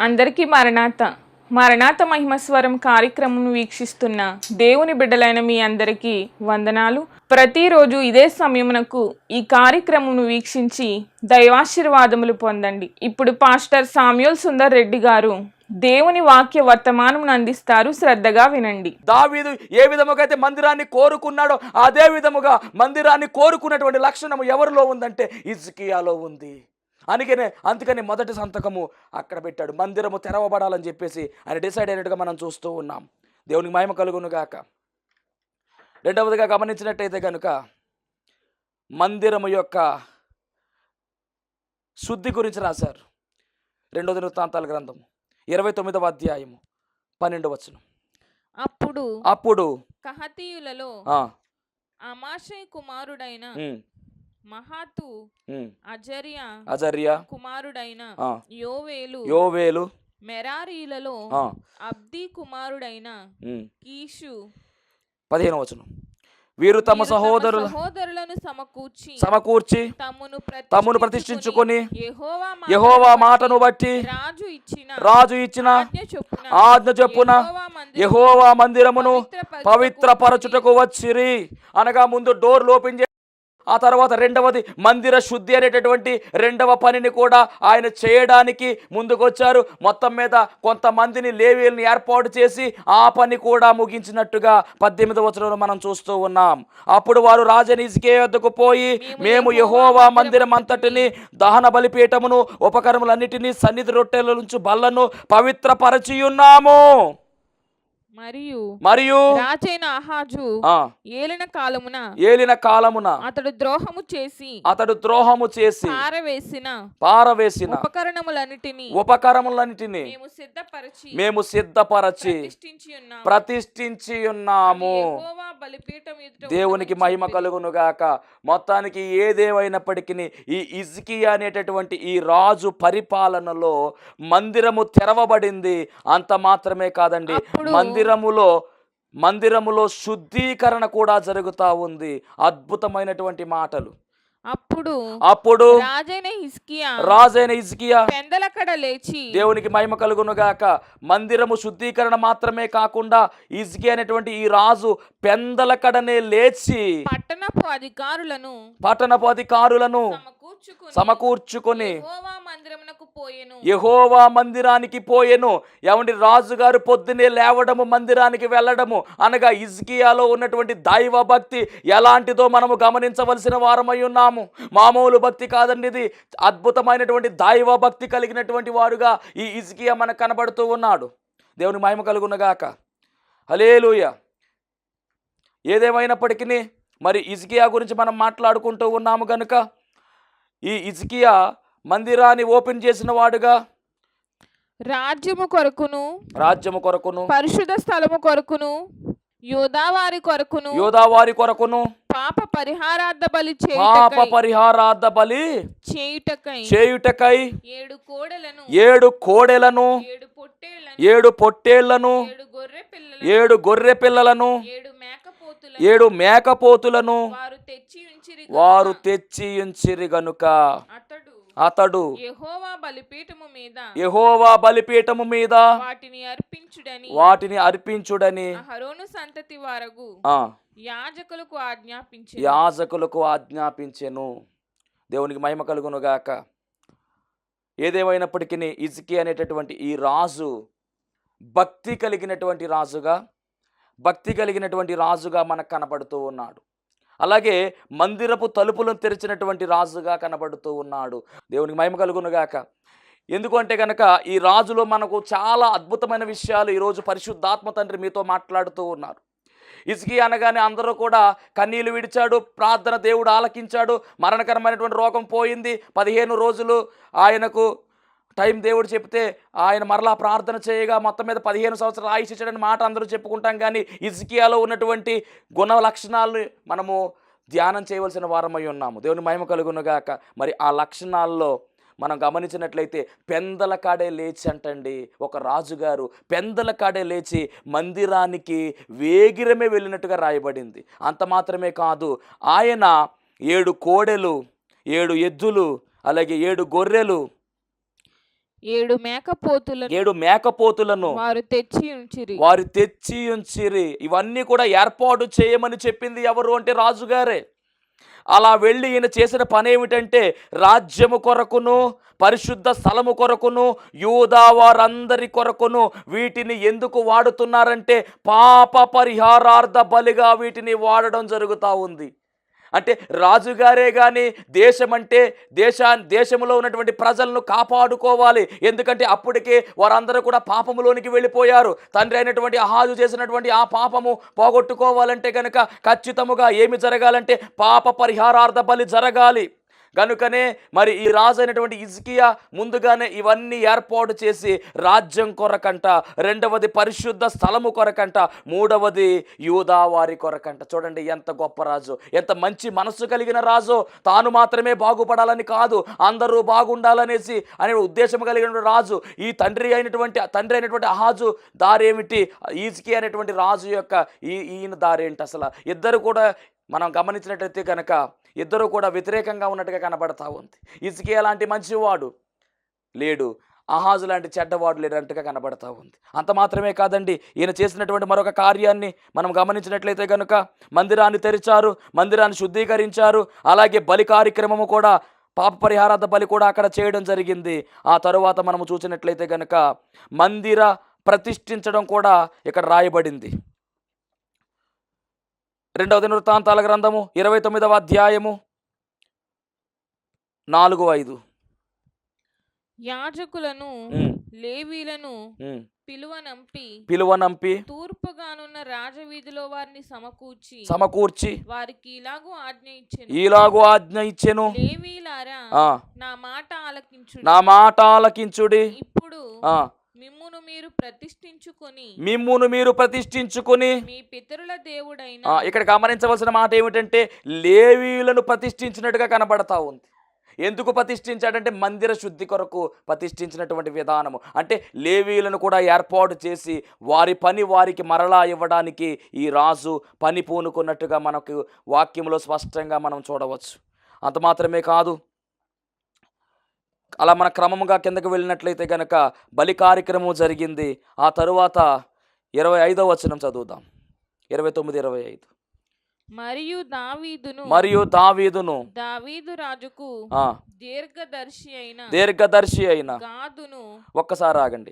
అందరికీ మరణాత మరణాత మహిమస్వరం కార్యక్రమం వీక్షిస్తున్న దేవుని బిడ్డలైన మీ అందరికీ వందనాలు. ప్రతిరోజు ఇదే సమయమునకు ఈ కార్యక్రమం వీక్షించి దైవాశీర్వాదములు పొందండి. ఇప్పుడు పాస్టర్ సామ్యూల్ సుందర్ రెడ్డి గారు దేవుని వాక్య వర్తమానం అందిస్తారు. శ్రద్ధగా వినండి. దావీదు ఏ విధముగా అయితే మందిరాన్ని కోరుకున్నాడో అదే విధముగా మందిరాన్ని కోరుకున్నటువంటి లక్షణము ఎవరిలో ఉందంటే హిజ్కియాలో ఉంది. అందుకని మొదటి సంతకము అక్కడ పెట్టాడు. మందిరము తెరవబడాలని చెప్పేసి ఆయన డిసైడ్ అయినట్టుగా మనం చూస్తూ ఉన్నాం. దేవునికి మహిమ కలుగును గాక. రెండవదిగా గమనించినట్టయితే కనుక మందిరము యొక్క శుద్ధి గురించి రాశారు. 2 దినవృత్తాంతాల గ్రంథము 29వ అధ్యాయము 12వ వచనం. అప్పుడు కహతీయులలో అమాషై కుమారుడైన మహాతు అజర్యా కుమారుడైన యోవేలు మెరారీలలో అబ్దీ కుమారుడైన కీషు 15వ వచనం. వీరు తమ సహోదరులను సమకూర్చి తమ్మును ప్రతిష్ఠించుకొని యెహోవా మాటను బట్టి రాజు ఇచ్చిన ఆజ్ఞ చొప్పున యెహోవా మందిరమును పవిత్రపరచుటకు వచ్చిరి. అనగా ముందు డోర్లు ఓపెన్ చేసి ఆ తర్వాత రెండవది మందిర శుద్ధి అనేటటువంటి రెండవ పనిని కూడా ఆయన చేయడానికి ముందుకొచ్చారు. మొత్తం మీద కొంతమందిని లేవీయుల్ని ఏర్పాటు చేసి ఆ పని కూడా ముగించినట్టుగా 18వ వచనంలో మనం చూస్తూ ఉన్నాం. అప్పుడు వారు రాజైన హిజ్కియా వద్దకు పోయి, మేము యెహోవా మందిరం అంతటిని, దహన బలిపీఠమును, ఉపకరణములన్నిటినీ, సన్నిధి రొట్టెల నుంచి బల్లను పవిత్రపరచియున్నాము. మరియు రాజైన ఆహాజు ఏలిన కాలమున అతడు ద్రోహము చేసి పారవేసిన ఉపకరణములన్నిటిని మేము సిద్ధపరచి ప్రతిష్ఠించి ఉన్నాము. దేవునికి మహిమ కలుగును గాక. మొత్తానికి ఏదేమైనప్పటికీ ఈ హిజ్కియా అనేటటువంటి ఈ రాజు పరిపాలనలో మందిరము తెరవబడింది. అంత మాత్రమే కాదండి, మందిరములో శుద్ధీకరణ కూడా జరుగుతూ ఉంది. అద్భుతమైనటువంటి మాటలు. అప్పుడు రాజైన హిజ్కియా పెందలకడ లేచి, దేవునికి మహిమ కలుగును గాక. మందిరము శుద్ధీకరణ మాత్రమే కాకుండా హిజ్కియా అనేటువంటి ఈ రాజు పెందలకడనే లేచి పట్టణపు అధికారులను సమకూర్చుకొని యెహోవా మందిరానికి పోయెను. ఏమండి, రాజుగారు పొద్దునే లేవడము, మందిరానికి వెళ్ళడము అనగా హిజ్కియాలో ఉన్నటువంటి దైవ భక్తి ఎలాంటిదో మనము గమనించవలసిన వారమై ఉన్నాము. మామూలు భక్తి కాదండి, ఇది అద్భుతమైనటువంటి దైవ భక్తి కలిగినటువంటి వాడుగా ఈ హిజ్కియా మనకు కనబడుతూ ఉన్నాడు. దేవుని మహిమ కలుగునగాక. హల్లెలూయా. ఏదేమైనప్పటికీ మరి హిజ్కియా గురించి మనం మాట్లాడుకుంటూ ఉన్నాము కనుక ఈ హిజ్కియా మందిరాన్ని ఓపెన్ చేసిన వాడుగా రాజ్యము కొరకును పరిశుద్ధ స్థలము కొరకును యోధావారి కొరకును పాప పరిహారార్థ బలి చేయుటకై 7 కోడెలను 7 పొట్టేళ్లను 7 గొర్రె పిల్లలను 7 మేకపోతులను వారు తెచ్చి ఉంచిరి గనుక అతడు యెహోవా బలిపీఠము మీద వాటిని అర్పించుడని అహరోను సంతతి వారగు యాజకులకు ఆజ్ఞాపించెను. దేవునికి మహిమ కలుగును గాక. ఏదేమైనప్పటికీ హిజ్కియా అనేటటువంటి ఈ రాజు భక్తి కలిగినటువంటి రాజుగా మనకు కనబడుతూ ఉన్నాడు. అలాగే మందిరపు తలుపులను తెరిచినటువంటి రాజుగా కనబడుతూ ఉన్నాడు. దేవునికి మహిమ కలుగును గాక. ఎందుకంటే కనుక ఈ రాజులో మనకు చాలా అద్భుతమైన విషయాలు ఈరోజు పరిశుద్ధాత్మ తండ్రి మీతో మాట్లాడుతూ ఉన్నారు. హిజ్కియా అనగానే అందరూ కూడా కన్నీళ్లు విడిచాడు, ప్రార్థన దేవుడు ఆలకించాడు. మరణకరమైనటువంటి రోగం పోయింది. 15 రోజులు ఆయనకు టైం దేవుడు చెప్తే ఆయన మరలా ప్రార్థన చేయగా మొత్తం మీద 15 సంవత్సరాలు ఆయుష్ ఇచ్చాడని మాట అందరూ చెప్పుకుంటాం. కానీ హిజ్కియాలో ఉన్నటువంటి గుణ లక్షణాలను మనము ధ్యానం చేయవలసిన వారమై ఉన్నాము. దేవుని మహిమ కలుగును గాక. మరి ఆ లక్షణాల్లో మనం గమనించినట్లయితే పెందల కాడే లేచి అంటండి, ఒక రాజుగారు పెందల కాడే లేచి మందిరానికి వేగిరమే వెళ్ళినట్టుగా రాయబడింది. అంత మాత్రమే కాదు, ఆయన 7 కోడెలు, 7 ఎద్దులు, అలాగే 7 గొర్రెలు, 7 మేకపోతులను 7 మేకపోతులను వారు తెచ్చి ఉంచిరి. వారు తెచ్చి ఉంచిరి. ఇవన్నీ కూడా ఏర్పాటు చేయమని చెప్పింది ఎవరు అంటే రాజుగారే. అలా వెళ్ళి ఈయన చేసిన పని ఏమిటంటే రాజ్యము కొరకును పరిశుద్ధ స్థలము కొరకును యూదా వారందరి కొరకును వీటిని ఎందుకు వాడుతున్నారంటే పాప పరిహారార్థ బలిగా వీటిని వాడడం జరుగుతూ ఉంది. అంటే రాజుగారే కానీ దేశంలో ఉన్నటువంటి ప్రజలను కాపాడుకోవాలి. ఎందుకంటే అప్పటికే వారందరూ కూడా పాపములోనికి వెళ్ళిపోయారు. తండ్రి అయినటువంటి అహాజు చేసినటువంటి ఆ పాపము పోగొట్టుకోవాలంటే కనుక ఖచ్చితముగా ఏమి జరగాలంటే పాప పరిహారార్థ బలి జరగాలి. కనుకనే మరి ఈ రాజు అయినటువంటి హిజ్కియా ముందుగానే ఇవన్నీ ఏర్పాటు చేసి రాజ్యం కొరకంట, రెండవది పరిశుద్ధ స్థలము కొరకంట, మూడవది యూదా వారి కొరకంట. చూడండి ఎంత గొప్ప రాజు, ఎంత మంచి మనస్సు కలిగిన రాజు. తాను మాత్రమే బాగుపడాలని కాదు, అందరూ బాగుండాలనేసి అనే ఉద్దేశం కలిగిన రాజు. ఈ తండ్రి అయినటువంటి అహాజు దారేమిటి, హిజ్కియా అనేటువంటి రాజు యొక్క ఈయన దారేంటి? అసలు ఇద్దరు కూడా మనం గమనించినట్లయితే కనుక ఇద్దరు కూడా వ్యతిరేకంగా ఉన్నట్టుగా కనబడతా ఉంది. హిజ్కియా లాంటి మంచివాడు లేడు, అహాజు లాంటి చెడ్డవాడు లేనట్టుగా కనబడతా ఉంది. అంత మాత్రమే కాదండి, ఈయన చేసినటువంటి మరొక కార్యాన్ని మనం గమనించినట్లయితే కనుక మందిరాన్ని తెరిచారు, మందిరాన్ని శుద్ధీకరించారు. అలాగే బలి కార్యక్రమము కూడా, పాప పరిహారార్థ బలి కూడా అక్కడ చేయడం జరిగింది. ఆ తరువాత మనము చూసినట్లయితే కనుక మందిర ప్రతిష్ఠించడం కూడా ఇక్కడ రాయబడింది. 2వ దినవృత్తాంతాల గ్రంథము 29వ అధ్యాయము 4-5. యాజకులను లేవీలను పిలువనంపి తూర్పుగానున్న రాజవీధిలో వారిని సమకూర్చి వారికి ఇలాగూ ఆజ్ఞ ఇచ్చెను. లేవీలారా, నా మాట ఆలకించుడి. ఇప్పుడు మిమ్మును మీరు ప్రతిష్ఠించుకొని మీ పితరుల దేవుడైన, ఇక్కడ గమనించవలసిన మాట ఏమిటంటే లేవీయులను ప్రతిష్ఠించినట్టుగా కనబడతా ఉంది. ఎందుకు ప్రతిష్ఠించాడంటే మందిర శుద్ధి కొరకు ప్రతిష్ఠించినటువంటి విధానము. అంటే లేవీయులను కూడా ఏర్పాటు చేసి వారి పని వారికి మరలా ఇవ్వడానికి ఈ రాజు పని పూనుకున్నట్టుగా మనకు వాక్యంలో స్పష్టంగా మనం చూడవచ్చు. అంత మాత్రమే కాదు, అలా మన క్రమముగా కిందకు వెళ్ళినట్లయితే కనుక బలి కార్యక్రమం జరిగింది. ఆ తరువాత 25వ వచనం చదువుదాం. 29-25. మరియు దావీదును దావీదు రాజుకు దీర్ఘదర్శి అయిన గాదును. ఒక్కసారి ఆగండి.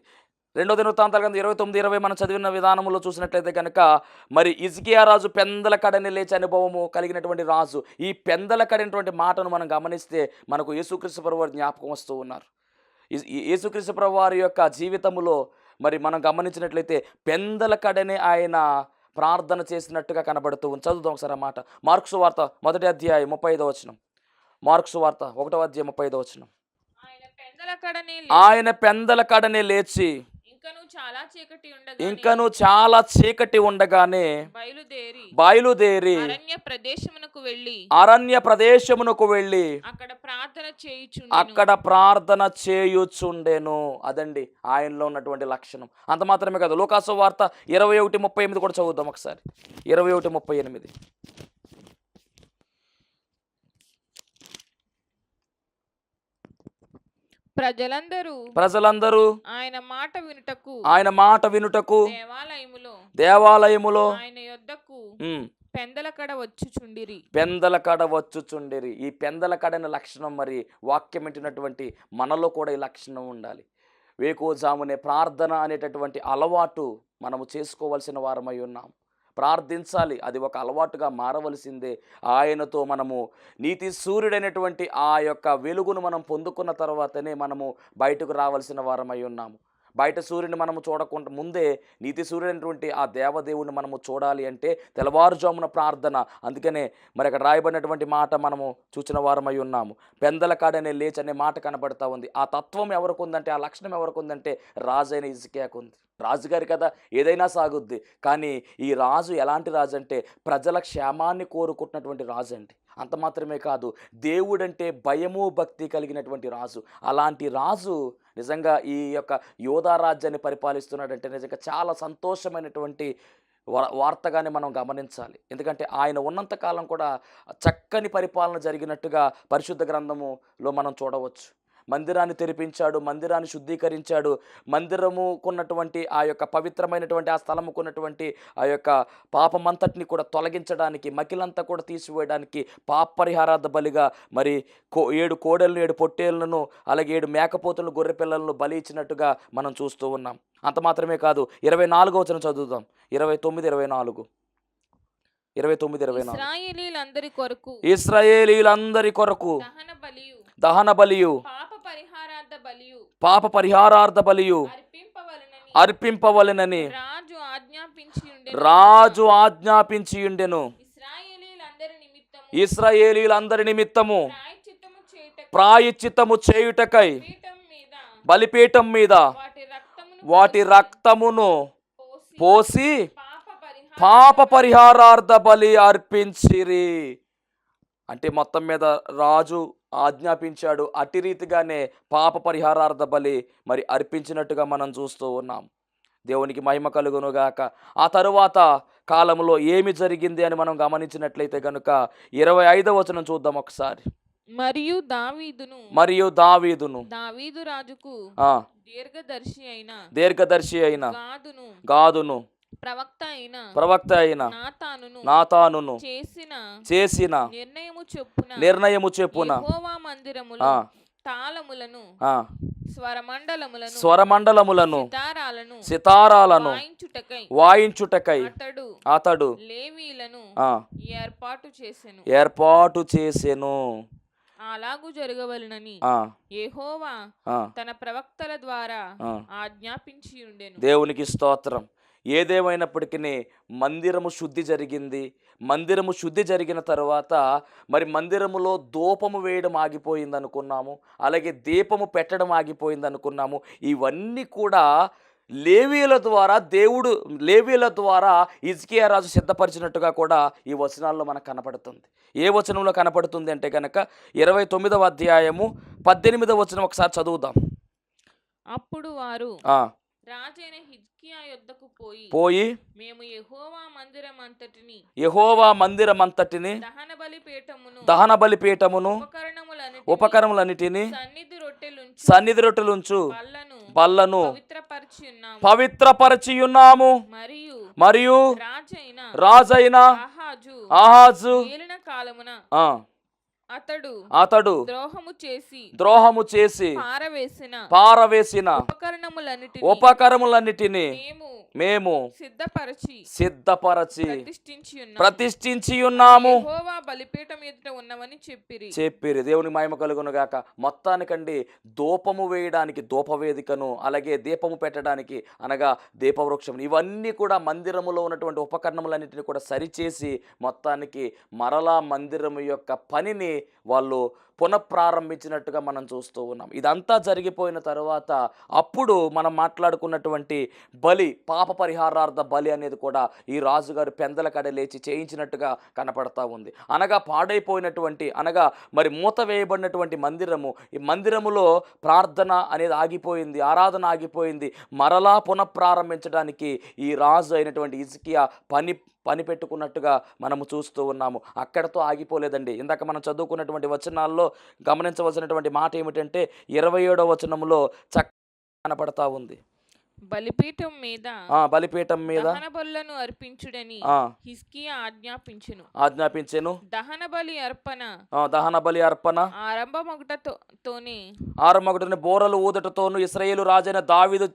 2వ దినవృత్తాంతాల గ్రంథం 29-20 మనం చదివిన విధానంలో చూసినట్లయితే కనుక మరి హిజ్కియా రాజు పెందల కడని లేచే అనుభవము కలిగినటువంటి రాజు. ఈ పెందల కడినటువంటి మాటను మనం గమనిస్తే మనకు యేసుక్రీస్తు ప్రభువారు జ్ఞాపకం వస్తూ ఉన్నారు. యేసుక్రీస్తు ప్రభువారి యొక్క జీవితంలో మరి మనం గమనించినట్లయితే పెందల కడని ఆయన ప్రార్థన చేసినట్టుగా కనబడుతూ ఉంది. చదువుదాం ఒకసారి ఆ మాట. మార్కు వార్త 1వ అధ్యాయం 35వ వచనం. మార్కు వార్త 1వ అధ్యాయం 35వ వచనం. ఆయన పెందల కడనే లేచి ఇంకను చాలా చీకటి ఉండగానే బయలుదేరి అరణ్య ప్రదేశమునకు వెళ్ళి అక్కడ ప్రార్థన చేయుచుండెను. అదండి ఆయనలో ఉన్నటువంటి లక్షణం. అంత మాత్రమే కాదు, లూకాసు వార్త 21:38 కూడా చదువుదాం ఒకసారి. 21:38. ప్రజలందరూ ఆయన మాట వినుటకు దేవాలయములో ఆయన యొద్దకు పెందల కడ వచ్చుచుండిరి. ఈ పెందల కడని లక్షణం మరి వాక్యం వింటున్నటువంటి మనలో కూడా ఈ లక్షణం ఉండాలి. వేకువజామునే ప్రార్థన అనేటటువంటి అలవాటు మనము చేసుకోవలసిన వారమై ఉన్నాం. ప్రార్థించాలి, అది ఒక అలవాటుగా మారవలసిందే. ఆయనతో మనము నీతి సూర్యుడైనటువంటి ఆ యొక్క వెలుగును మనం పొందుకున్న తర్వాతనే మనము బయటకు రావాల్సిన వారమై ఉన్నాము. బయట సూర్యుని మనము చూడకుండా ముందే నీతి సూర్యుడైనటువంటి ఆ దేవదేవుని మనము చూడాలి అంటే తెల్లవారుజామున ప్రార్థన. అందుకనే మరి అక్కడ రాయబడినటువంటి మాట మనము చూసిన వారమై ఉన్నాము. పెందల కాడనే లేచి అనే మాట కనబడతా ఉంది. ఆ తత్వం ఎవరికి ఉందంటే, ఆ లక్షణం ఎవరికి ఉందంటే రాజైన హిజ్కియాకు ఉంది. రాజుగారి కదా ఏదైనా సాగుద్ది, కానీ ఈ రాజు ఎలాంటి రాజు అంటే ప్రజల క్షేమాన్ని కోరుకుంటున్నటువంటి రాజు అండి. అంత మాత్రమే కాదు, దేవుడంటే భయము భక్తి కలిగినటువంటి రాజు. అలాంటి రాజు నిజంగా ఈ యొక్క యోధా రాజ్యాన్ని పరిపాలిస్తున్నాడంటే నిజంగా చాలా సంతోషమైనటువంటి వార్తగానే మనం గమనించాలి. ఎందుకంటే ఆయన ఉన్నంతకాలం కూడా చక్కని పరిపాలన జరిగినట్టుగా పరిశుద్ధ గ్రంథములో మనం చూడవచ్చు. మందిరాన్ని తెరిపించాడు, మందిరాన్ని శుద్ధీకరించాడు. మందిరముకున్నటువంటి ఆ యొక్క పవిత్రమైనటువంటి ఆ స్థలముకున్నటువంటి ఆ యొక్క పాపమంతటిని కూడా తొలగించడానికి, మకిలంతా కూడా తీసివేయడానికి పాప పరిహారార్థ బలిగా మరి 7 కోడెలను, 7 పొట్టేళ్లను, అలాగే 7 మేకపోతులను, గొర్రె పిల్లలను బలి ఇచ్చినట్టుగా మనం చూస్తూ ఉన్నాం. అంత మాత్రమే కాదు, 24వ వచనం చదువుదాం. 29, 24. ఇశ్రాయేలీయులందరి కొరకు దహన బలియు పాప పరిహారార్థ బలియు అర్పింపవలెనని రాజు ఆజ్ఞాపించియుండెను. ఇశ్రాయేలీయులందరి నిమిత్తము ప్రాయశ్చిత్తము చేయుటకై బలిపీఠం మీద వాటి రక్తమును పోసి పాప పరిహారార్థ బలి అర్పించిరి. అంటే మొత్తం మీద రాజు ఆజ్ఞాపించాడు. అట్టి రీతిగానే పాప పరిహారార్థ బలి మరి అర్పించినట్టుగా మనం చూస్తూ ఉన్నాం. దేవునికి మహిమ కలుగునుగాక. ఆ తరువాత కాలంలో ఏమి జరిగింది అని మనం గమనించినట్లయితే కనుక 25వ వచనం చూద్దాం ఒకసారి. మరియు దావీదును దావీదు రాజుకు దీర్ఘదర్శి అయిన గాదును ప్రవక్త అయిన నాతానును చేసిన నిర్ణయము చెప్పున స్వరమండలములను సితారాలను వాయించుటకై అతడు ఏర్పాటు చేసెను. అలాగు జరగవలెనని యెహోవా తన ప్రవక్తల ద్వారా ఆజ్ఞాపించి ఉండెను. దేవునికి స్తోత్రం. ఏదేమైనప్పటికీ మందిరము శుద్ధి జరిగింది. మందిరము శుద్ధి జరిగిన తర్వాత మరి మందిరములో ధూపము వేయడం ఆగిపోయింది అనుకున్నాము, అలాగే దీపము పెట్టడం ఆగిపోయింది అనుకున్నాము. ఇవన్నీ కూడా లేవీయుల ద్వారా హిజ్కియా రాజు సిద్ధపరిచినట్టుగా కూడా ఈ వచనాల్లో మనకు కనపడుతుంది. ఏ వచనంలో కనపడుతుంది అంటే కనుక 29వ అధ్యాయము 18వ వచనం ఒకసారి చదువుదాం. అప్పుడు వారు రాజైన హిజ్కియా యొద్దకు పోయి మేము యెహోవా మందిరమంతటిని దహన బలిపీఠమును ఉపకరణములన్నిటిని సన్నిధి రొట్టెలుంచు బల్లను పవిత్రపరచియున్నాము. మరియు రాజైన ఆహాజు అతడు ద్రోహము చేసి పారవేసిన ఉపకరణములన్నిటిని మేము సిద్ధపరచి ప్రతిష్ఠించి ఉన్నాము చెప్పిరి. దేవుని మహిమ కలుగును గాక. మొత్తానికండి ధూపము వేయడానికి ధూపవేదికను, అలాగే దీపము పెట్టడానికి అనగా దీపవృక్షం, ఇవన్నీ కూడా మందిరములో ఉన్నటువంటి ఉపకరణములన్నింటినీ కూడా సరిచేసి మొత్తానికి మరలా మందిరము యొక్క పనిని వాళ్ళు పునఃప్రారంభించినట్టుగా మనం చూస్తూ ఉన్నాం. ఇదంతా జరిగిపోయిన తర్వాత అప్పుడు మనం మాట్లాడుకున్నటువంటి బలి, పాప పరిహారార్థ బలి అనేది కూడా ఈ రాజుగారు పెందల కడ లేచి చేయించినట్టుగా కనపడతా ఉంది. అనగా పాడైపోయినటువంటి, అనగా మరి మూత వేయబడినటువంటి మందిరము, ఈ మందిరములో ప్రార్థన అనేది ఆగిపోయింది, ఆరాధన ఆగిపోయింది. మరలా పునఃప్రారంభించడానికి ఈ రాజు అయినటువంటి హిజ్కియా పని పెట్టుకున్నట్టుగా మనము చూస్తూ ఉన్నాము. అక్కడతో ఆగిపోలేదండి. ఇందాక మనం చదువుకున్నటువంటి వచనాల్లో గమనించవలసినటువంటి మాట ఏమిటంటే 27వ వచనంలో కనపడతా ఉంది. బలిపీఠం మీద దహన బలులను అర్పించుడని హిజ్కియా ఆజ్ఞాపించెను. దహన బలి అర్పణ ఆరంభమగుటతోనే బోరలు ఊదటతోను ఇశ్రాయేలు రాజైన దావీదు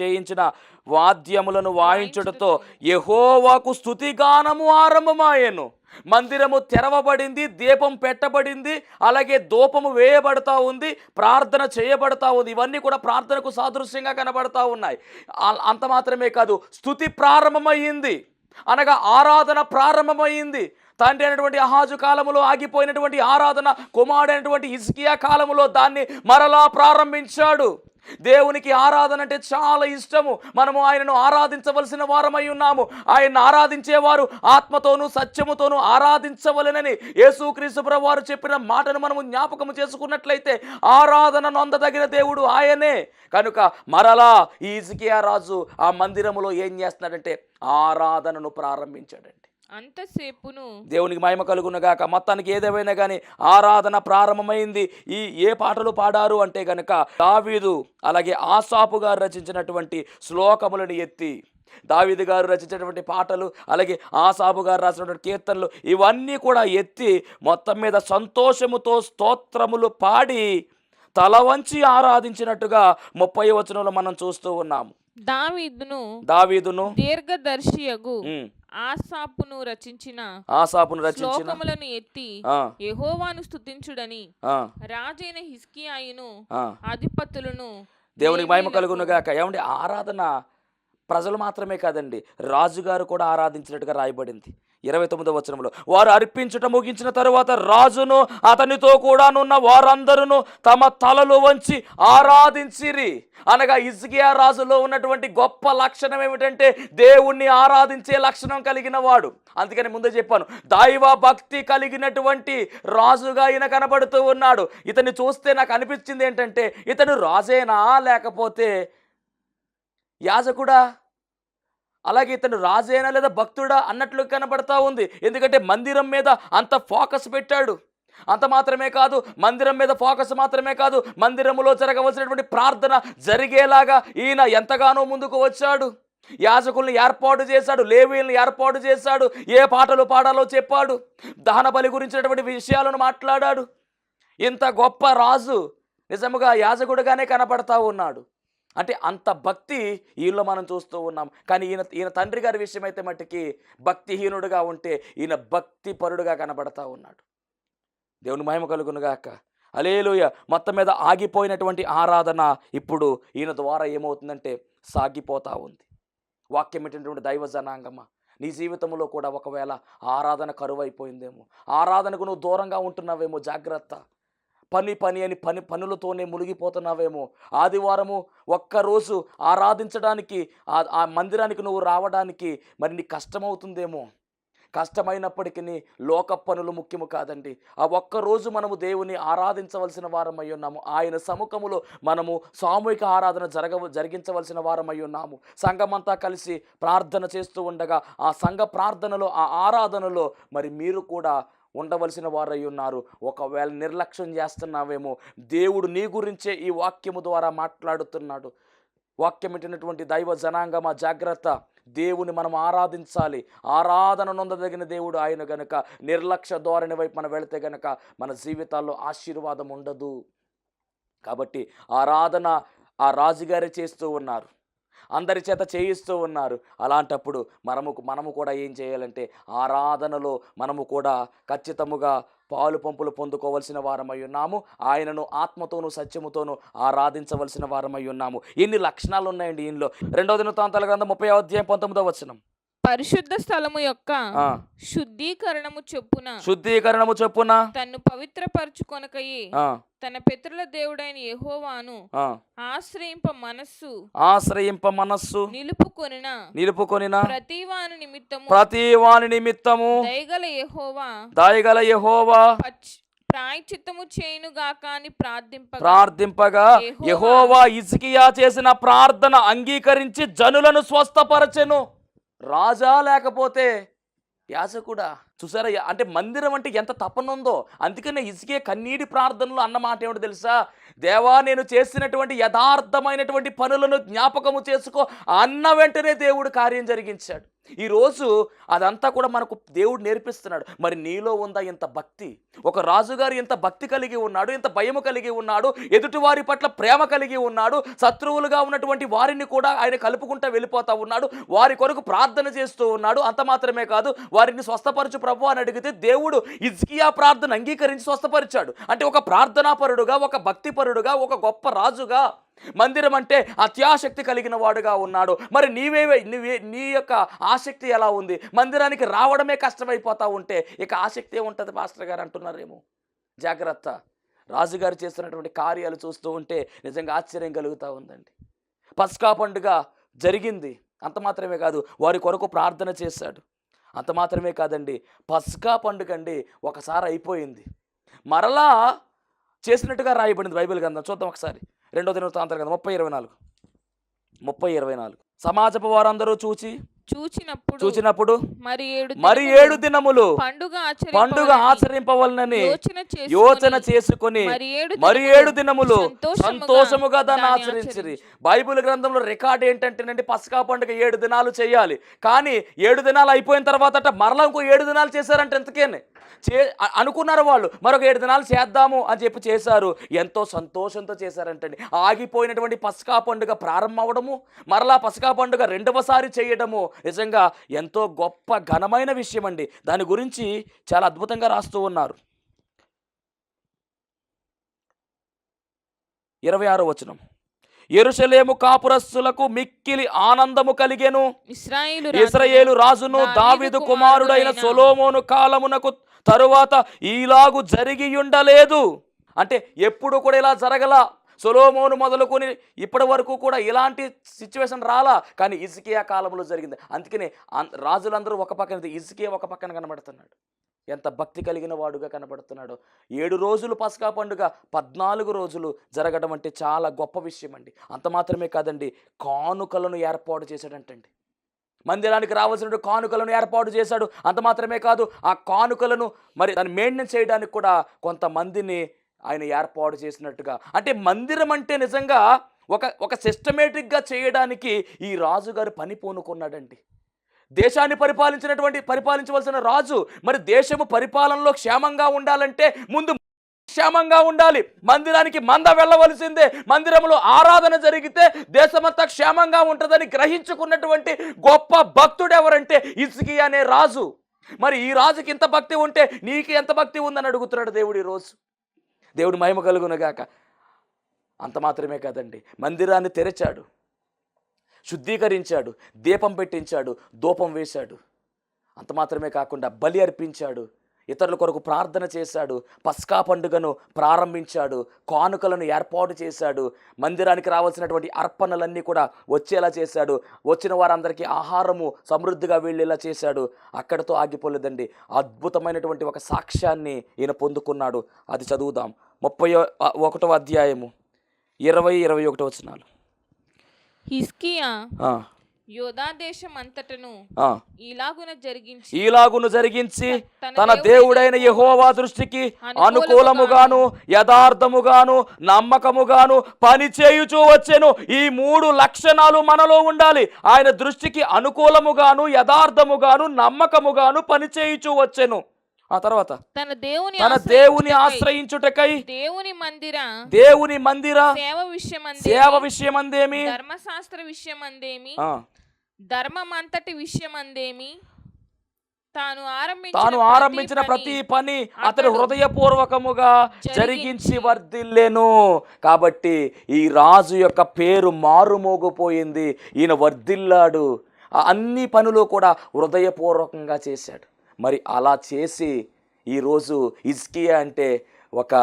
చేయించిన వాద్యములను వాయించుటతో యెహోవాకు స్తుతిగానము ఆరంభమాయెను. మందిరము తెరవబడింది, దీపం పెట్టబడింది, అలాగే ధూపము వేయబడతా ఉంది, ప్రార్థన చేయబడతా ఉంది. ఇవన్నీ కూడా ప్రార్థనకు సాదృశ్యంగా కనబడతా ఉన్నాయి. అంత మాత్రమే కాదు, స్తుతి ప్రారంభమయ్యింది, అనగా ఆరాధన ప్రారంభమైంది. తండ్రి అయినటువంటి ఆహాజు కాలములో ఆగిపోయినటువంటి ఆరాధన కుమారుడైనటువంటి హిజ్కియా కాలములో దాన్ని మరలా ప్రారంభించాడు. దేవునికి ఆరాధన అంటే చాలా ఇష్టము. మనము ఆయనను ఆరాధించవలసిన వారమై ఉన్నాము. ఆయన్ని ఆరాధించేవారు ఆత్మతోనూ సత్యముతోనూ ఆరాధించవలెనని యేసుక్రీస్తు ప్రభువు వారు చెప్పిన మాటను మనము జ్ఞాపకము చేసుకున్నట్లయితే ఆరాధన నొందదగిన దేవుడు ఆయనే. కనుక మరలా ఈ హిజ్కియా రాజు ఆ మందిరములో ఏం చేస్తున్నాడంటే ఆరాధనను ప్రారంభించాడండి. అంతసేపును దేవునికి మహిమ కలుగును గాక. మొత్తానికి ఏదేమైనా కానీ ఆరాధన ప్రారంభమైంది. ఏ పాటలు పాడారు అంటే గనక దావీదు అలాగే ఆసాపు గారు రచించినటువంటి శ్లోకములను ఎత్తి, దావీదు గారు రచించినటువంటి పాటలు అలాగే ఆసాపు గారు రాసినటువంటి కీర్తనలు ఇవన్నీ కూడా ఎత్తి మొత్తం మీద సంతోషముతో స్తోత్రములు పాడి తల వంచి ఆరాధించినట్టుగా 30వ వచనంలో మనం చూస్తూ ఉన్నాము. దావీదును దీర్ఘదర్శియగు ఆసాపును రచించిన శ్లోకములను ఎత్తి యెహోవాను స్తుతించుడని రాజైన హిజ్కియాయును అధిపతులను దేవునికి మహిమ కలుగును గాక. ఏమండి, ఆరాధన ప్రజలు మాత్రమే కాదండి, రాజుగారు కూడా ఆరాధించినట్టుగా రాయబడింది. 29వ వచనంలో వారు అర్పించుట ముగించిన తరువాత రాజును అతనితో కూడానున్న వారందరూ తమ తలలు వంచి ఆరాధించిరి. అనగా హిజ్కియా రాజులో ఉన్నటువంటి గొప్ప లక్షణం ఏమిటంటే దేవుణ్ణి ఆరాధించే లక్షణం కలిగిన వాడు. అందుకని ముందే చెప్పాను, దైవ భక్తి కలిగినటువంటి రాజుగా ఈయన కనబడుతూ ఉన్నాడు. ఇతన్ని చూస్తే నాకు అనిపించింది ఏంటంటే ఇతను రాజేనా లేకపోతే యాజకుడా, అలాగే ఇతను రాజేనా లేదా భక్తుడా అన్నట్లు కనబడతా ఉంది. ఎందుకంటే మందిరం మీద అంత ఫోకస్ పెట్టాడు. అంత మాత్రమే కాదు, మందిరం మీద ఫోకస్ మాత్రమే కాదు, మందిరంలో జరగవలసినటువంటి ప్రార్థన జరిగేలాగా ఈయన ఎంతగానో ముందుకు వచ్చాడు. యాజకుల్ని ఏర్పాటు చేశాడు, లేవీయుల్ని ఏర్పాటు చేశాడు, ఏ పాటలు పాడాలో చెప్పాడు, దహన బలి గురించినటువంటి విషయాలను మాట్లాడాడు. ఇంత గొప్ప రాజు నిజముగా యాజకుడిగానే కనపడతా ఉన్నాడు. అంటే అంత భక్తి ఈయనలో మనం చూస్తూ ఉన్నాం. కానీ ఈయన తండ్రి గారి విషయం అయితే మట్టుకి భక్తిహీనుడుగా ఉంటే ఈయన భక్తి పరుడుగా కనబడతా ఉన్నాడు. దేవుని మహిమ కలుగునుగాక. హల్లెలూయా. మొత్తం మీద ఆగిపోయినటువంటి ఆరాధన ఇప్పుడు ఈయన ద్వారా ఏమవుతుందంటే సాగిపోతూ ఉంది. వాక్యం ఏంటంటే దైవ జనాంగమా, నీ జీవితంలో కూడా ఒకవేళ ఆరాధన కరువైపోయిందేమో, ఆరాధనకు నువ్వు దూరంగా ఉంటున్నావేమో, జాగ్రత్త. పనులతోనే మునిగిపోతున్నావేమో, ఆదివారము ఒక్కరోజు ఆరాధించడానికి ఆ మందిరానికి నువ్వు రావడానికి మరి నీకు కష్టమవుతుందేమో. కష్టమైనప్పటికీ లోక పనులు ముఖ్యము కాదండి. ఆ ఒక్కరోజు మనము దేవుని ఆరాధించవలసిన వారమై ఉన్నాము. ఆయన సముఖములో మనము సామూహిక ఆరాధన జరిగించవలసిన వారమై ఉన్నాము. సంఘమంతా కలిసి ప్రార్థన చేస్తూ ఉండగా ఆ సంఘ ప్రార్థనలో, ఆ ఆరాధనలో మరి మీరు కూడా ఉండవలసిన వారై ఉన్నారు. ఒకవేళ నిర్లక్ష్యం చేస్తున్నావేమో, దేవుడు నీ గురించే ఈ వాక్యము ద్వారా మాట్లాడుతున్నాడు. వాక్యం వింటున్నటువంటి దైవ జనాంగమా జాగ్రత్త. దేవుని మనం ఆరాధించాలి. ఆరాధన నొందదగిన దేవుడు ఆయన గనుక నిర్లక్ష్య ధోరణి వైపు మనం వెళితే గనక మన జీవితాల్లో ఆశీర్వాదం ఉండదు. కాబట్టి ఆరాధన ఆ రాజుగారే చేస్తూ ఉన్నారు, అందరి చేత చేయిస్తూ ఉన్నారు. అలాంటప్పుడు మనము కూడా ఏం చేయాలంటే ఆరాధనలో మనము కూడా ఖచ్చితముగా పాలు పంపులు పొందుకోవలసిన వారమై ఉన్నాము. ఆయనను ఆత్మతోనూ సత్యముతోనూ ఆరాధించవలసిన వారమై ఉన్నాము. ఎన్ని లక్షణాలు ఉన్నాయండి ఈయనలో. 2వ దినవృత్తాంతాల గ్రంథం 30వ అధ్యాయం 19వ వచనం. పరిశుద్ధ స్థలము యొక్క శుద్ధీకరణము చొప్పున తన్ను పవిత్రపరచుకొనకయే తన పితరుల దేవుడైన యెహోవాను ఆశ్రయింప మనస్సు నిలుపుకొనిన ప్రతివాని నిమిత్తము దయగల యెహోవా ప్రాయశ్చిత్తము చేయునుగాక అని ప్రార్థింపగా యెహోవా హిజ్కియా చేసిన ప్రార్థన అంగీకరించి జనులను స్వస్థపరచెను. రాజా లేకపోతే యాజకుడా? చూసారా, అంటే మందిరం అంటే ఎంత తపనుందో. అందుకనే హిజ్కియా కన్నీటి ప్రార్థనలు అన్న మాట ఏమిటో తెలుసా? దేవా, నేను చేసినటువంటి యథార్థమైనటువంటి పనులను జ్ఞాపకము చేసుకో అన్న వెంటనే దేవుడు కార్యం జరిగించాడు. ఈరోజు అదంతా కూడా మనకు దేవుడు నేర్పిస్తున్నాడు. మరి నీలో ఉందా ఇంత భక్తి? ఒక రాజుగారు ఇంత భక్తి కలిగి ఉన్నాడు, ఇంత భయము కలిగి ఉన్నాడు, ఎదుటివారి పట్ల ప్రేమ కలిగి ఉన్నాడు, శత్రువులుగా ఉన్నటువంటి వారిని కూడా ఆయన కలుపుకుంటూ వెళ్ళిపోతూ ఉన్నాడు, వారి కొరకు ప్రార్థన చేస్తూ ఉన్నాడు. అంత మాత్రమే కాదు, వారిని స్వస్థపరచు ప్రభు అని అడిగితే దేవుడు హిజ్కియా ప్రార్థన అంగీకరించి స్వస్థపరిచాడు. అంటే ఒక ప్రార్థనాపరుడుగా, ఒక భక్తిపరుడుగా, ఒక గొప్ప రాజుగా, మందిరం అంటే అత్యాసక్తి కలిగిన వాడుగా ఉన్నాడు. మరి నీ యొక్క ఆసక్తి ఎలా ఉంది? మందిరానికి రావడమే కష్టమైపోతా ఉంటే ఇక ఆసక్తి ఏముంటుంది పాస్టర్ గారు అంటున్నారేమో. జాగ్రత్త. రాజుగారు చేస్తున్నటువంటి కార్యాలు చూస్తూ ఉంటే నిజంగా ఆశ్చర్యం కలుగుతూ ఉందండి. పస్కా పండుగ జరిగింది, అంత మాత్రమే కాదు వారి కొరకు ప్రార్థన చేశాడు. అంత మాత్రమే కాదండి, పస్కా పండుగ అండి ఒకసారి అయిపోయింది, మరలా చేసినట్టుగా రాయబడింది బైబిల్ గ్రంథం. చూద్దాం ఒకసారి. 2వ దినవృత్తాంతాల గ్రంథం 30:24. సమాజపు వారందరూ చూచి చూచినప్పుడు మరి 7 దినములు పండుగ ఆచరింపవలనని యోచన చేసుకొని మరి 7 దినములు సంతోషముగా దాన్ని ఆచరించిరి. బైబిల్ గ్రంథంలో రికార్డ్ ఏంటంటేనండి, పస్కా పండుగ 7 దినాలు చేయాలి. కానీ 7 దినాలు అయిపోయిన తర్వాత మరలా ఇంకో 7 దినాలు చేశారంటే ఎంతకేనే అనుకున్నారు వాళ్ళు, మరొక 7 దినాలు చేద్దాము అని చెప్పి చేశారు. ఎంతో సంతోషంతో చేశారంటండి. ఆగిపోయినటువంటి పస్కా పండుగ ప్రారంభం అవడము, మరలా పస్కా పండుగ రెండవసారి చేయడము నిజంగా ఎంతో గొప్ప ఘనమైన విషయం అండి. దాని గురించి చాలా అద్భుతంగా రాస్తూ ఉన్నారు. 26వ వచనం, యెరూషలేము కాపురస్తులకు మిక్కిలి ఆనందము కలిగెను. ఇశ్రాయేలు రాజును దావీదు కుమారుడైన సొలొమోను కాలమునకు తరువాత ఈలాగు జరిగి ఉండలేదు. అంటే ఎప్పుడు కూడా ఇలా జరగల. సొలొమోను మొదలుకొని ఇప్పటి వరకు కూడా ఇలాంటి సిచ్యువేషన్ రాలా. కానీ హిజ్కియా కాలంలో జరిగింది. అందుకనే రాజులందరూ ఒక పక్కన, హిజ్కియా ఒక పక్కన కనబడుతున్నాడు. ఎంత భక్తి కలిగిన వాడుగా కనబడుతున్నాడు. 7 రోజులు పస్కా పండుగ 14 రోజులు జరగడం అంటే చాలా గొప్ప విషయం అండి. అంత మాత్రమే కాదండి, కానుకలను ఏర్పాటు చేశాడంటండి. మందిరానికి రావాల్సిన కానుకలను ఏర్పాటు చేశాడు. అంత మాత్రమే కాదు, ఆ కానుకలను మరి దాన్ని మెయింటెనెన్స్ చేయడానికి కూడా కొంతమందిని ఆయన ఏర్పాటు చేసినట్టుగా. అంటే మందిరం అంటే నిజంగా ఒక సిస్టమేటిక్గా చేయడానికి ఈ రాజుగారు పని పూనుకున్నాడండి. దేశాన్ని పరిపాలించవలసిన రాజు మరి దేశము పరిపాలనలో క్షేమంగా ఉండాలంటే ముందు క్షేమంగా ఉండాలి. మందిరానికి మంద వెళ్ళవలసిందే. మందిరంలో ఆరాధన జరిగితే దేశమంతా క్షేమంగా ఉంటుందని గ్రహించుకున్నటువంటి గొప్ప భక్తుడు ఎవరంటే హిజ్కియా అనే రాజు. మరి ఈ రాజుకి ఇంత భక్తి ఉంటే నీకు ఎంత భక్తి ఉందని అడుగుతున్నాడు దేవుడు ఈరోజు. దేవుడు మహిమ కలుగునుగాక. అంత మాత్రమే కాదండి, మందిరాన్ని తెరిచాడు, శుద్ధీకరించాడు, దీపం పెట్టించాడు, ధూపం వేశాడు. అంత మాత్రమే కాకుండా బలి అర్పించాడు, ఇతరుల కొరకు ప్రార్థన చేశాడు, పస్కా పండుగను ప్రారంభించాడు, కానుకలను ఏర్పాటు చేశాడు, మందిరానికి రావాల్సినటువంటి అర్పణలన్నీ కూడా వచ్చేలా చేశాడు, వచ్చిన వారందరికీ ఆహారము సమృద్ధిగా వెళ్ళేలా చేశాడు. అక్కడితో ఆగిపోలేదండి, అద్భుతమైనటువంటి ఒక సాక్ష్యాన్ని ఈయన పొందుకున్నాడు. అది చదువుదాం. 31వ అధ్యాయము 20-21 వచనాలు. హిజ్కియా యోధా దేశం అంతటను ఈలాగును జరిగించి తన దేవుడైన యెహోవా దృష్టికి అనుకూలముగాను యథార్థముగాను నమ్మకముగాను పని చేయుచూ వచ్చెను. ఈ 3 లక్షణాలు మనలో ఉండాలి. ఆయన దృష్టికి అనుకూలముగాను యథార్థముగాను నమ్మకముగాను పని చేయుచూ వచ్చెను. ఆ తర్వాత తన దేవుని ఆశ్రయించుటకై దేవుని మందిర సేవ విషయమందేమి ధర్మశాస్త్ర విషయమందేమి ధర్మమంతటి విషయమందేమి తాను ఆరంభించిన ప్రతి పని అతడు హృదయపూర్వకముగా జరిగించి వర్ధిల్లెను. కాబట్టి ఈ రాజు యొక్క పేరు మారుమోగిపోయింది. ఈయన వర్ధిల్లాడు. అన్ని పనులు కూడా హృదయపూర్వకంగా చేశాడు. మరి అలా చేసి ఈరోజు హిజ్కియా అంటే ఒక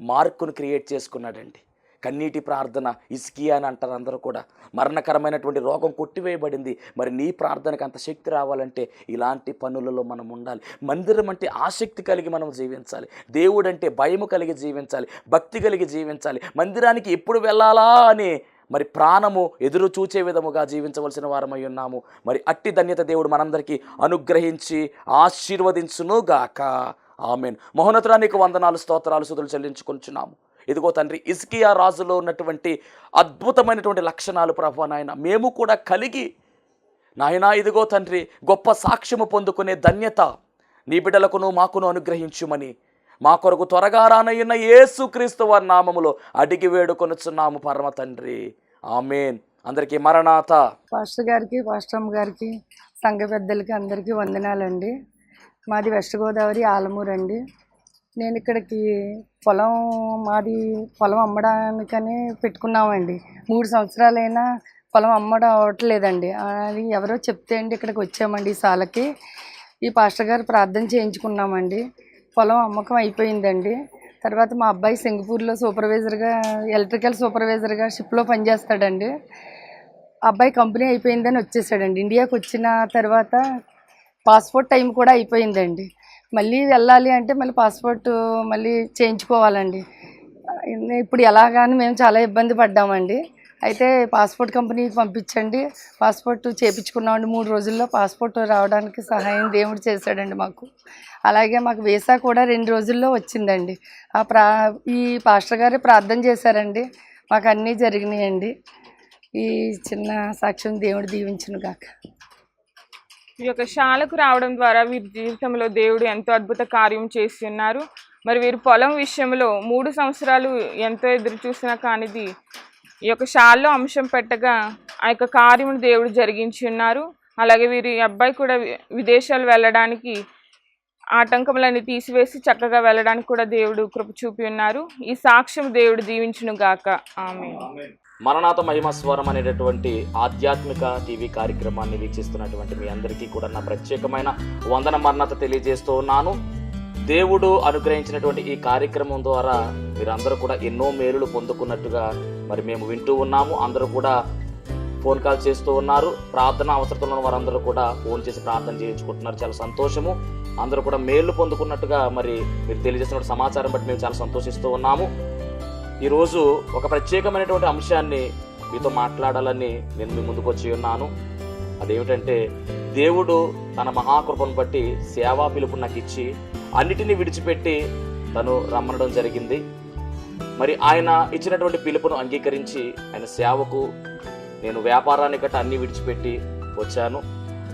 మార్కును క్రియేట్ చేసుకున్నాడండి. కన్నీటి ప్రార్థన హిజ్కియా అని అంటారు అందరూ కూడా. మరణకరమైనటువంటి రోగం కొట్టివేయబడింది. మరి నీ ప్రార్థనకు అంత శక్తి రావాలంటే ఇలాంటి పనులలో మనం ఉండాలి. మందిరం అంటే ఆసక్తి కలిగి మనం జీవించాలి. దేవుడు అంటే భయము కలిగి జీవించాలి, భక్తి కలిగి జీవించాలి. మందిరానికి ఎప్పుడు వెళ్ళాలా అని మరి ప్రాణము ఎదురు చూచే విధముగా జీవించవలసిన వారమై ఉన్నాము. మరి అట్టి ధన్యత దేవుడు మనందరికీ అనుగ్రహించి ఆశీర్వదించునుగాక. ఆమేన్. మహోన్నతుడా నీకు వందనాలు, స్తోత్రాలు, స్తుతులు చెల్లించుకొంచున్నాము. ఇదిగో తండ్రి, హిజ్కియా రాజులో ఉన్నటువంటి అద్భుతమైనటువంటి లక్షణాలు ప్రభువా నాయన మేము కూడా కలిగి నాయనా ఇదిగో తండ్రి గొప్ప సాక్ష్యము పొందుకునే ధన్యత నీ బిడ్డలకును మాకును అనుగ్రహించుమని మా కొరకు త్వరగా రానయ్యున్న యేసుక్రీస్తు వారి నామములో అడిగి వేడుకొనుచున్నాము పరమ తండ్రి. ఆమేన్. అందరికీ మరణాత. పాస్టర్ గారికి, పాస్టమ్ గారికి, సంఘ పెద్దలకి అందరికీ వందనాలండి. మాది వెస్ట్ గోదావరి ఆలమూరు అండి. నేను ఇక్కడికి మాది పొలం అమ్మడానికని పెట్టుకున్నామండి. 3 సంవత్సరాలైనా పొలం అమ్మడం అవ్వట్లేదండి. అది ఎవరో చెప్తే అండి ఇక్కడికి వచ్చామండి. ఈ సాలకి ఈ పాస్టర్ గారు ప్రార్థన చేయించుకున్నామండి. పొలం అమ్మకం అయిపోయిందండి. తర్వాత మా అబ్బాయి సింగపూర్లో ఎలక్ట్రికల్ సూపర్వైజర్గా షిప్లో పనిచేస్తాడండి. అబ్బాయి కంపెనీ అయిపోయిందని వచ్చేసాడండి. ఇండియాకి వచ్చిన తర్వాత పాస్పోర్ట్ టైం కూడా అయిపోయిందండి. మళ్ళీ వెళ్ళాలి అంటే మళ్ళీ పాస్పోర్ట్ మళ్ళీ చేయించుకోవాలండి. ఇప్పుడు ఎలాగాని మేము చాలా ఇబ్బంది పడ్డామండి. అయితే పాస్పోర్ట్ కంపెనీకి పంపించండి, పాస్పోర్ట్ చేయించుకున్నామండి. 3 రోజుల్లో పాస్పోర్ట్ రావడానికి సహాయం దేవుడు చేశాడండి మాకు. అలాగే మాకు వీసా కూడా 2 రోజుల్లో వచ్చిందండి. ఈ పాస్టర్ గారే ప్రార్థన చేశారండి, మాకు అన్నీ జరిగినాయండి. ఈ చిన్న సాక్ష్యం దేవుడు దీవించును గాక. ఈ యొక్క శాలకు రావడం ద్వారా వీరి జీవితంలో దేవుడు ఎంతో అద్భుత కార్యం చేసి ఉన్నారు. మరి వీరు పొలం విషయంలో 3 సంవత్సరాలు ఎంతో ఎదురు చూసినా కానిది ఈ యొక్క శాలలో అంశం పెట్టగా ఆ యొక్క కార్యమును దేవుడు జరిగించి ఉన్నారు. అలాగే వీరి అబ్బాయి కూడా విదేశాలు వెళ్ళడానికి ఆటంకములన్నీ తీసివేసి చక్కగా వెళ్ళడానికి కూడా దేవుడు కృప చూపి ఉన్నారు. ఈ సాక్ష్యం దేవుడు దీవించును గాక. ఆమేన్. మరణాత మహిమస్వరం అనేటటువంటి ఆధ్యాత్మిక టీవీ కార్యక్రమాన్ని వీక్షిస్తున్నటువంటి మీ అందరికీ కూడా నా ప్రత్యేకమైన వందన మరణాత తెలియజేస్తూ ఉన్నాను. దేవుడు అనుగ్రహించినటువంటి ఈ కార్యక్రమం ద్వారా మీరందరూ కూడా ఎన్నో మేలులు పొందుకున్నట్టుగా మరి మేము వింటూ ఉన్నాము. అందరూ కూడా ఫోన్ కాల్ చేస్తూ ఉన్నారు. ప్రార్థన అవసరంలో ఉన్న వారందరూ కూడా ఫోన్ చేసి ప్రార్థన చేయించుకుంటున్నారు. చాలా సంతోషము. అందరూ కూడా మేలు పొందుకున్నట్టుగా మరి మీరు తెలియజేసిన సమాచారం బట్టి మేము చాలా సంతోషిస్తూ ఉన్నాము. ఈరోజు ఒక ప్రత్యేకమైనటువంటి అంశాన్ని మీతో మాట్లాడాలని నేను మీ ముందుకు వచ్చి ఉన్నాను. అదేమిటంటే, దేవుడు తన మహాకృపను బట్టి సేవా పిలుపు నాకు ఇచ్చి అన్నిటినీ విడిచిపెట్టి తను రమ్మనడం జరిగింది. మరి ఆయన ఇచ్చినటువంటి పిలుపును అంగీకరించి ఆయన సేవకు నేను వ్యాపారాన్ని గట్ట అన్నీ విడిచిపెట్టి వచ్చాను.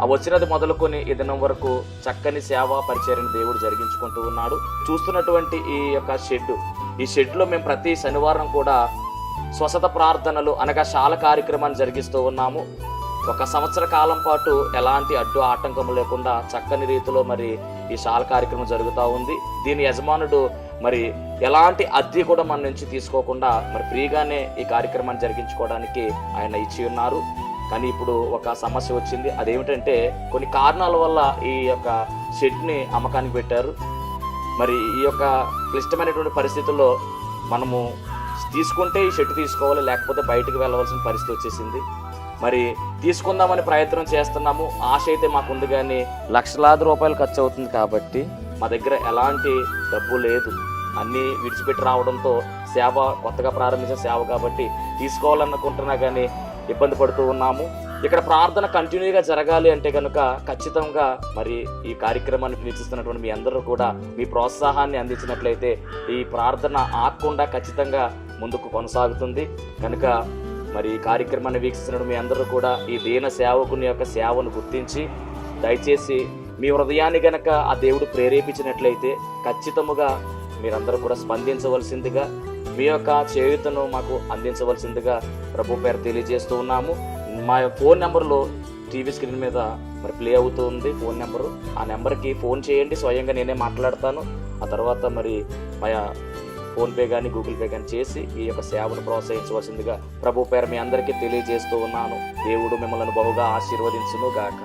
ఆ వచ్చినది మొదలుకొని ఈ దినం వరకు చక్కని సేవా పరిచర్యను దేవుడు జరిగించుకుంటూ ఉన్నాడు. చూస్తున్నటువంటి ఈ యొక్క ఈ షెడ్లో మేము ప్రతి శనివారం కూడా స్వస్థత ప్రార్థనలు అనగా శాల కార్యక్రమాన్ని జరిగిస్తూ ఉన్నాము. 1 సంవత్సర కాలం పాటు ఎలాంటి అడ్డు ఆటంకం లేకుండా చక్కని రీతిలో మరి ఈ శాల కార్యక్రమం జరుగుతూ ఉంది. దీని యజమానుడు మరి ఎలాంటి అద్దె కూడా మన నుంచి తీసుకోకుండా మరి ఫ్రీగానే ఈ కార్యక్రమాన్ని జరిగించుకోవడానికి ఆయన ఇచ్చి ఉన్నారు. కానీ ఇప్పుడు ఒక సమస్య వచ్చింది. అదేమిటంటే, కొన్ని కారణాల వల్ల ఈ యొక్క షెడ్ని అమ్మకానికి పెట్టారు. మరి ఈ యొక్క క్లిష్టమైనటువంటి పరిస్థితుల్లో మనము తీసుకుంటే ఈ షెడ్ తీసుకోవాలి, లేకపోతే బయటకు వెళ్ళవలసిన పరిస్థితి వచ్చేసింది. మరి తీసుకుందామని ప్రయత్నం చేస్తున్నాము. ఆశ అయితే మాకు ఉంది, కానీ లక్షలాది రూపాయలు ఖర్చు అవుతుంది. కాబట్టి మా దగ్గర ఎలాంటి డబ్బు లేదు. అన్నీ విడిచిపెట్టి రావడంతో సేవ కొత్తగా ప్రారంభించిన సేవ కాబట్టి తీసుకోవాలనుకుంటున్నా కానీ ఇబ్బంది పడుతూ ఉన్నాము. ఇక్కడ ప్రార్థన కంటిన్యూగా జరగాలి అంటే కనుక ఖచ్చితంగా మరి ఈ కార్యక్రమాన్ని వీక్షిస్తున్నటువంటి మీ అందరూ కూడా మీ ప్రోత్సాహాన్ని అందించినట్లయితే ఈ ప్రార్థన ఆగకుండా ఖచ్చితంగా ముందుకు కొనసాగుతుంది. కనుక మరి ఈ కార్యక్రమాన్ని వీక్షిస్తున్న మీ అందరూ కూడా ఈ దీన సేవకుని యొక్క సేవను గుర్తించి దయచేసి మీ హృదయాన్ని గనక ఆ దేవుడు ప్రేరేపించినట్లయితే ఖచ్చితముగా మీరందరూ కూడా స్పందించవలసిందిగా, మీ యొక్క చేయూతను మాకు అందించవలసిందిగా ప్రభు పేరు తెలియజేస్తూ ఉన్నాము. మా ఫోన్ నెంబర్లో టీవీ స్క్రీన్ మీద మరి ప్లే అవుతూ ఉంది ఫోన్ నెంబరు. ఆ నెంబర్కి ఫోన్ చేయండి, స్వయంగా నేనే మాట్లాడతాను. ఆ తర్వాత మరి మా ఫోన్పే కానీ గూగుల్ పే కానీ చేసి ఈ యొక్క సేవను ప్రోత్సహించవలసిందిగా ప్రభు పేరు మీ అందరికీ తెలియజేస్తూ ఉన్నాను. దేవుడు మిమ్మల్ని బహుగా ఆశీర్వదించును గాక.